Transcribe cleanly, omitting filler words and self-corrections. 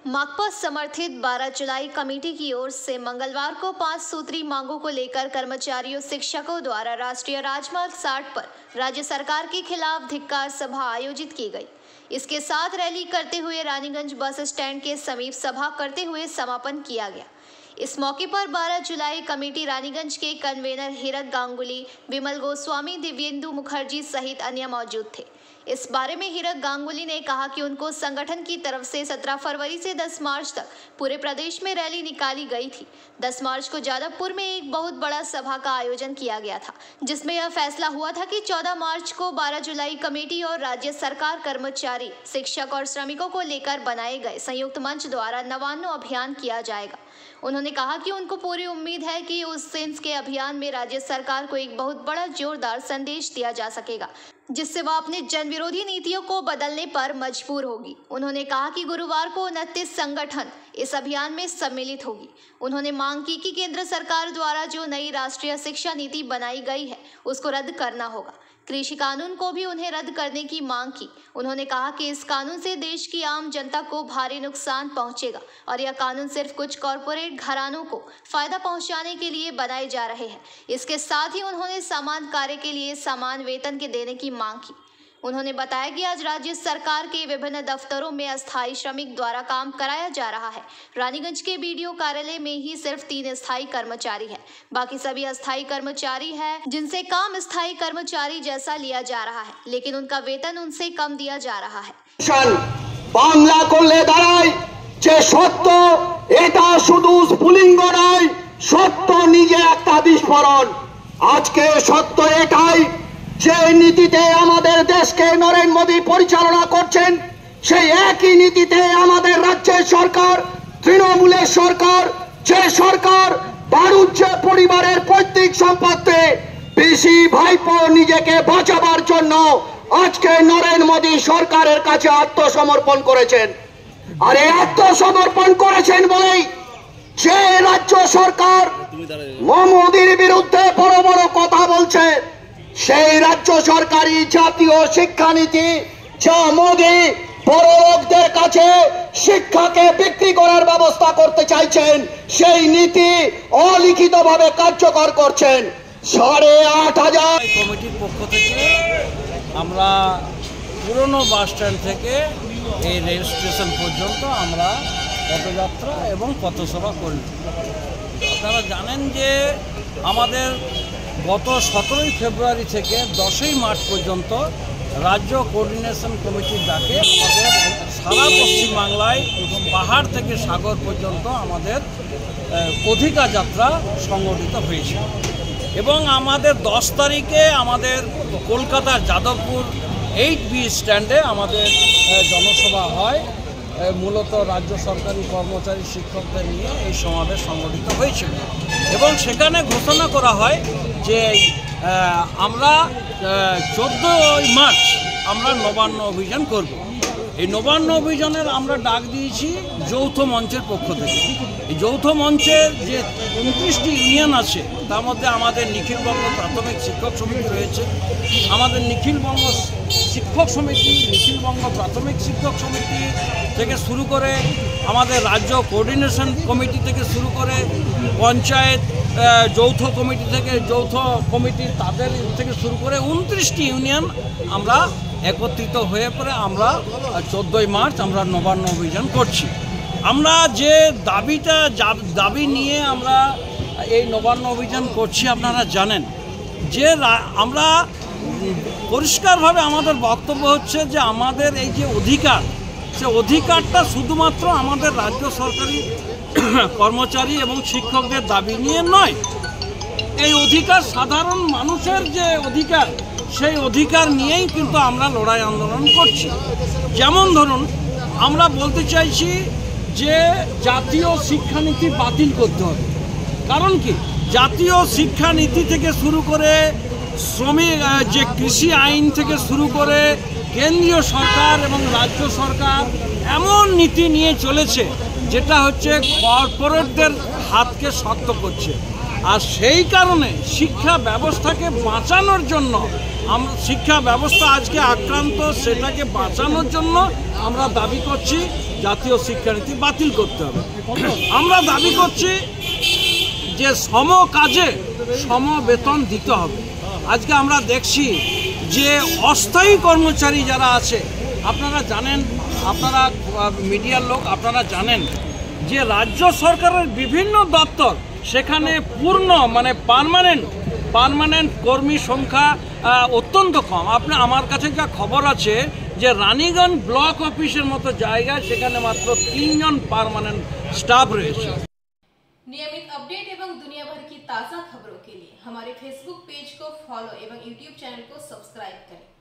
माकपा समर्थित 12 जुलाई कमेटी की ओर से मंगलवार को 5 सूत्री मांगों को लेकर कर्मचारियों शिक्षकों द्वारा राष्ट्रीय राजमार्ग 60 पर राज्य सरकार के खिलाफ धिक्कार सभा आयोजित की गई। इसके साथ रैली करते हुए रानीगंज बस स्टैंड के समीप सभा करते हुए समापन किया गया। इस मौके पर 12 जुलाई कमेटी रानीगंज के कन्वेनर हीरक गांगुली, विमल गोस्वामी, दिव्येंदु मुखर्जी सहित अन्य मौजूद थे। इस बारे में हीरक गांगुली ने कहा कि उनको संगठन की तरफ से 17 फरवरी से 10 मार्च तक पूरे प्रदेश में रैली निकाली गई थी। 10 मार्च को जादवपुर में एक बहुत बड़ा सभा का आयोजन किया गया था, जिसमें यह फैसला हुआ था कि 14 मार्च को 12 जुलाई कमेटी और राज्य सरकार कर्मचारी, शिक्षक और श्रमिकों को लेकर बनाए गए संयुक्त मंच द्वारा नवान्नो अभियान किया जाएगा। उन्होंने कहा कि उनको पूरी उम्मीद है कि उस सेंस के अभियान में राज्य सरकार को एक बहुत बड़ा जोरदार संदेश दिया जा सकेगा, जिससे वह अपने जन विरोधी नीतियों को बदलने पर मजबूर होगी। उन्होंने कहा कि गुरुवार को 29 संगठन इस अभियान में सम्मिलित होगी। उन्होंने मांग की कि केंद्र सरकार द्वारा जो नई राष्ट्रीय शिक्षा नीति बनाई गई है उसको रद्द करना होगा। कृषि कानून को भी उन्हें रद्द करने की मांग की। उन्होंने कहा कि इस कानून से देश की आम जनता को भारी नुकसान पहुंचेगा और यह कानून सिर्फ कुछ कॉरपोरेट घरानों को फायदा पहुंचाने के लिए बनाए जा रहे हैं। इसके साथ ही उन्होंने समान कार्य के लिए समान वेतन के देने की मांग की। उन्होंने बताया कि आज राज्य सरकार के विभिन्न दफ्तरों में अस्थायी श्रमिक द्वारा काम कराया जा रहा है। रानीगंज के बीडीओ कार्यालय में ही सिर्फ 3 स्थायी कर्मचारी हैं, बाकी सभी अस्थायी कर्मचारी हैं, जिनसे काम स्थायी कर्मचारी जैसा लिया जा रहा है, लेकिन उनका वेतन उनसे कम दिया जा रहा है। बांग्ला করলে দাঁড়ায় যে সত্য, এটা শুধু স্ফুলিঙ্গ নয়, সত্য নিজে একটা বিস্ফোরণ। আজকে সত্য এটাই যে নীতিতে আমাদের দেশকে নরেন্দ্র মোদী পরিচালনা করছেন, সেই একই নীতিতে আমাদের রাজ্যের সরকার, তৃণমূলের সরকার, যে সরকার বাণিজ্য পরিবারের পৈতৃক সম্পত্তি পিসি ভাইপো নিজেকে বাঁচাবার জন্য আজকে নরেন্দ্র মোদী সরকারের কাছে আত্মসমর্পণ করেছেন। আর এই আত্মসমর্পণ করেছেন বলেই যে রাজ্য সরকার মোদির বিরুদ্ধে বড় বড় কথা বলছে, সেই রাজ্য সরকারি জাতীয় শিক্ষানীতি যা মোদি বড় লোকদের কাছে শিক্ষাকে বিক্রি করার ব্যবস্থা করতে চাইছেন, সেই নীতি অলিখিতভাবে কার্যকর করছেন। ৮,৫০০ কমিটির পক্ষ থেকে আমরা পুরনো বাস স্ট্যান্ড থেকে এই রেল স্টেশন পর্যন্ত আমরা পদযাত্রা এবং পথসভা করি। আপনারা জানেন যে আমাদের গত 17 ফেব্রুয়ারি থেকে 10 মার্চ পর্যন্ত রাজ্য কোঅর্ডিনেশন কমিটির ডাকে আমাদের সারা পশ্চিমবাংলায় পাহাড় থেকে সাগর পর্যন্ত আমাদের অধিকার যাত্রা সংগঠিত হয়েছে এবং আমাদের 10 তারিখে আমাদের কলকাতার যাদবপুর 8B স্ট্যান্ডে আমাদের জনসভা হয়। মূলত রাজ্য সরকারি কর্মচারী শিক্ষকদের নিয়ে এই সমাবেশ সংগঠিত হয়েছিল এবং সেখানে ঘোষণা করা হয় যে আমরা 14 মার্চ আমরা নবান্ন অভিযান করব। এই নবান্ন অভিযানের আমরা ডাক দিয়েছি যৌথ মঞ্চের পক্ষ থেকে। এই যৌথ মঞ্চের যে 29টি ইউনিয়ন আছে, তার মধ্যে আমাদের নিখিলবঙ্গ প্রাথমিক শিক্ষক সমিতি রয়েছে, আমাদের নিখিলবঙ্গ শিক্ষক সমিতি, নিখিলবঙ্গ প্রাথমিক শিক্ষক সমিতি থেকে শুরু করে আমাদের রাজ্য কোঅর্ডিনেশন কমিটি থেকে শুরু করে পঞ্চায়েত যৌথ কমিটি থেকে যৌথ কমিটি তাদের থেকে শুরু করে 29টি ইউনিয়ন আমরা একত্রিত হয়ে পরে আমরা 14 মার্চ আমরা নবান্ন অভিযান করছি। আমরা যে দাবি নিয়ে আমরা এই নবান্ন অভিযান করছি আপনারা জানেন যে আমরা পরিষ্কারভাবে আমাদের বক্তব্য হচ্ছে যে আমাদের এই যে অধিকার, সে অধিকারটা শুধুমাত্র আমাদের রাজ্য সরকারি কর্মচারী এবং শিক্ষকদের দাবি নিয়ে নয়। এই অধিকার সাধারণ মানুষের যে অধিকার, সেই অধিকার নিয়েই কিন্তু আমরা লড়াই আন্দোলন করছি। যেমন ধরুন, আমরা বলতে চাইছি যে জাতীয় শিক্ষানীতি বাতিল করতে হবে। কারণ কি, জাতীয় শিক্ষানীতি থেকে শুরু করে শ্রমিক যে কৃষি আইন থেকে শুরু করে কেন্দ্রীয় সরকার এবং রাজ্য সরকার এমন নীতি নিয়ে চলেছে যেটা হচ্ছে কর্পোরেটদের হাতকে শক্ত করছে। আর সেই কারণে শিক্ষা ব্যবস্থাকে বাঁচানোর জন্য শিক্ষা ব্যবস্থা আজকে আক্রান্ত, সেটাকে বাঁচানোর জন্য আমরা দাবি করছি জাতীয় শিক্ষানীতি বাতিল করতে হবে। আমরা দাবি করছি যে সম কাজে সম বেতন দিতে হবে। আজকে আমরা দেখছি যে অস্থায়ী কর্মচারী যারা আছে, আপনারা জানেন, আপনারা মিডিয়ার লোক, আপনারা জানেন যে রাজ্য সরকারের বিভিন্ন দপ্তর সেখানে পূর্ণ মানে পার্মানেন্ট কর্মী সংখ্যা অত্যন্ত কম। আমার কাছে যা খবর আছে যে রানীগঞ্জ ব্লক অফিসের মতো জায়গায় সেখানে মাত্র 3 জন পার্মানেন্ট स्टाफ रहे। नियमित अपडेट एवं दुनिया भर की ताज़ा खबरों के लिए हमारे फेसबुक पेज को फॉलो एवं यूट्यूब चैनल को सब्सक्राइब करें।